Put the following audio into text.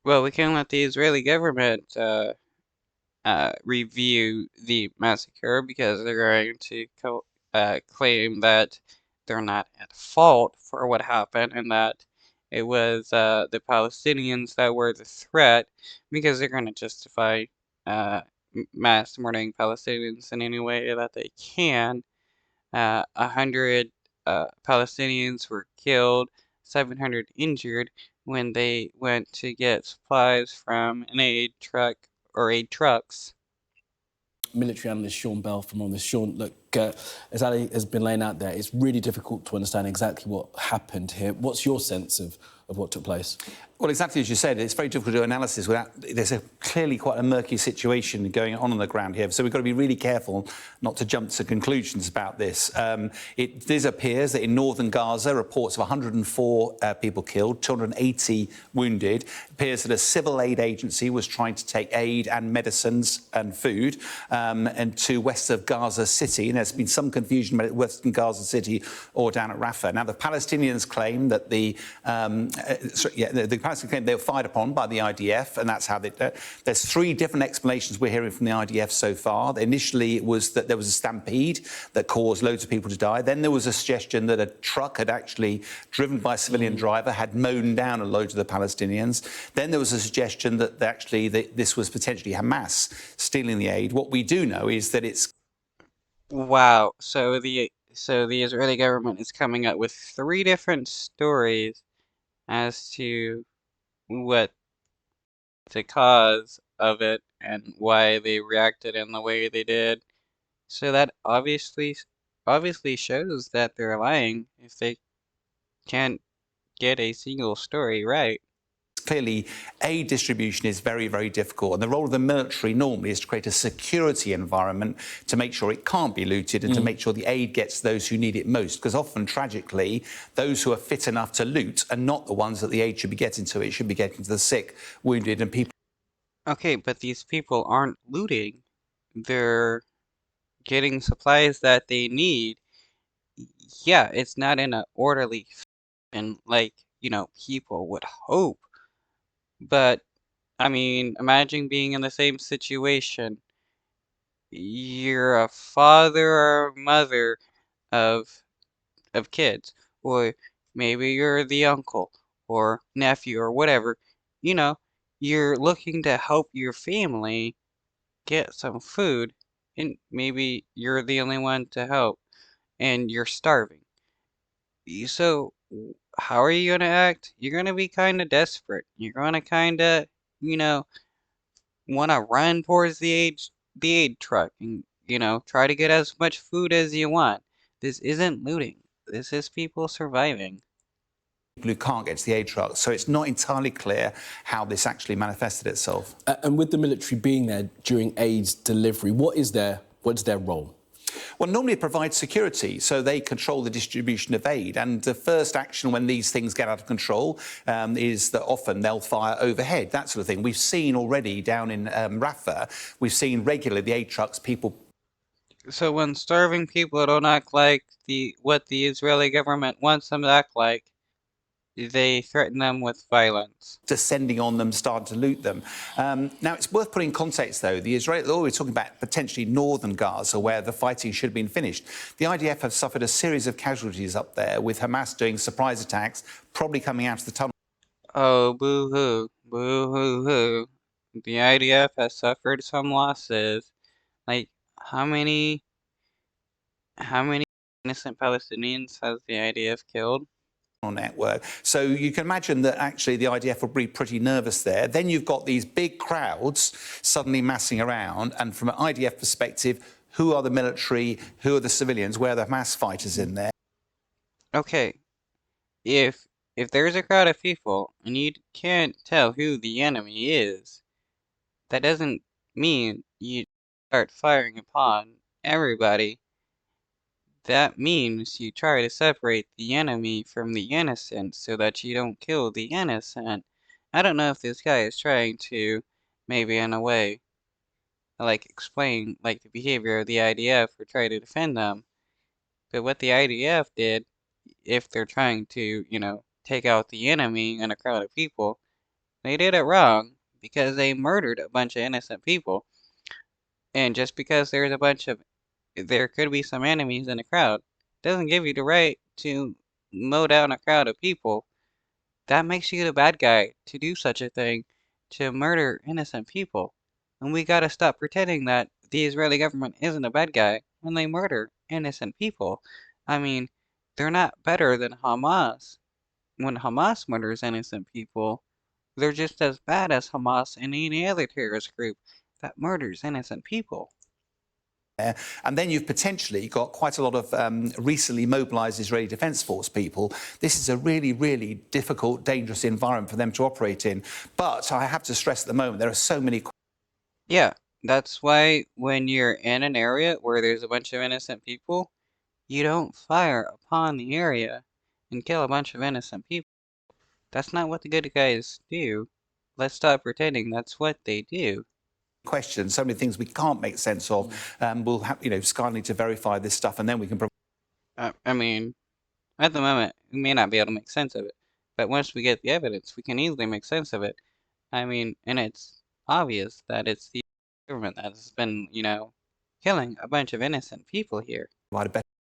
Well, we can't let the Israeli government review the massacre because they're going to claim that they're not at fault for what happened and that it was the Palestinians that were the threat because they're going to justify uh, mass murdering Palestinians in any way that they can. 100 Palestinians were killed, 700 injured when they went to get supplies from an aid truck or aid trucks. Military analyst Sean Bell from on this. Sean, look, as Ali has been laying out there, it's really difficult to understand exactly what happened here. What's your sense of what took place? Well, exactly as you said, it's very difficult to do analysis without. There's clearly quite a murky situation going on the ground here, so we've got to be really careful not to jump to conclusions about this. It appears that in northern Gaza, reports of 104 people killed, 280 wounded. It appears that a civil aid agency was trying to take aid and medicines and food and to west of Gaza City, and there's been some confusion about western Gaza City or down at Rafah. Now, the Palestinians claim that the Palestinians claim they were fired upon by the IDF, and that's how they. There's three different explanations we're hearing from the IDF so far. Initially, it was that there was a stampede that caused loads of people to die. Then there was a suggestion that a truck had actually, driven by a civilian driver, had mown down a load of the Palestinians. Then there was a suggestion that this was potentially Hamas stealing the aid. What we do know is that it's. Wow, so the Israeli government is coming up with three different stories as to what the cause of it and why they reacted in the way they did. So that obviously shows that they're lying if they can't get a single story right. Clearly, aid distribution is very, very difficult. And the role of the military normally is to create a security environment to make sure it can't be looted and to make sure the aid gets those who need it most. Because often, tragically, those who are fit enough to loot are not the ones that the aid should be getting to. It should be getting to the sick, wounded, and people. Okay, but these people aren't looting. They're getting supplies that they need. Yeah, it's not in an orderly fashion like, people would hope. But, I mean, imagine being in the same situation. You're a father or mother of kids, or maybe you're the uncle or nephew or whatever. You know, you're looking to help your family get some food, and maybe you're the only one to help, and you're starving. So, how are you gonna act? You're gonna be kind of desperate. You're gonna kind of, you know, want to run towards the aid truck and, try to get as much food as you want. This isn't looting. This is people surviving. Who can't get to the aid truck. So it's not entirely clear how this actually manifested itself. And with the military being there during aid's delivery, what's their role? Well, normally it provides security, so they control the distribution of aid. And the first action when these things get out of control is that often they'll fire overhead, that sort of thing. We've seen already down in Rafah, we've seen regularly the aid trucks, people. So when starving people don't act like what the Israeli government wants them to act like, they threaten them with violence. Descending on them, starting to loot them. Now, it's worth putting in context, though. The Israeli, we're talking about potentially northern Gaza, where the fighting should have been finished. The IDF have suffered a series of casualties up there, with Hamas doing surprise attacks, probably coming out of the tunnel. Oh, boo-hoo, boo-hoo-hoo. The IDF has suffered some losses. Like, how many innocent Palestinians has the IDF killed? Network. So you can imagine that actually the IDF will be pretty nervous there. Then you've got these big crowds suddenly massing around, and from an IDF perspective, who are the military, who are the civilians, where are the mass fighters in there? Okay, if there's a crowd of people and you can't tell who the enemy is, that doesn't mean you start firing upon everybody. That means you try to separate the enemy from the innocent so that you don't kill the innocent. I don't know if this guy is trying to, maybe in a way, like explain like the behavior of the IDF or try to defend them. But what the IDF did, if they're trying to, take out the enemy in a crowd of people, They did it wrong because they murdered a bunch of innocent people. And just because there could be some enemies in a crowd, doesn't give you the right to mow down a crowd of people. That makes you the bad guy to do such a thing, to murder innocent people. And we gotta stop pretending that the Israeli government isn't a bad guy when they murder innocent people. I mean, they're not better than Hamas. When Hamas murders innocent people, they're just as bad as Hamas and any other terrorist group that murders innocent people. And then you've potentially got quite a lot of recently mobilised Israeli Defence Force people. This is a really, really difficult, dangerous environment for them to operate in. But I have to stress at the moment, there are so many. Yeah, that's why when you're in an area where there's a bunch of innocent people, you don't fire upon the area and kill a bunch of innocent people. That's not what the good guys do. Let's stop pretending that's what they do. Questions, so many things we can't make sense of. We'll have, Sky need to verify this stuff, and then we can. I mean, at the moment, we may not be able to make sense of it, but once we get the evidence, we can easily make sense of it. I mean, and it's obvious that it's the government that has been, killing a bunch of innocent people here. Provide a better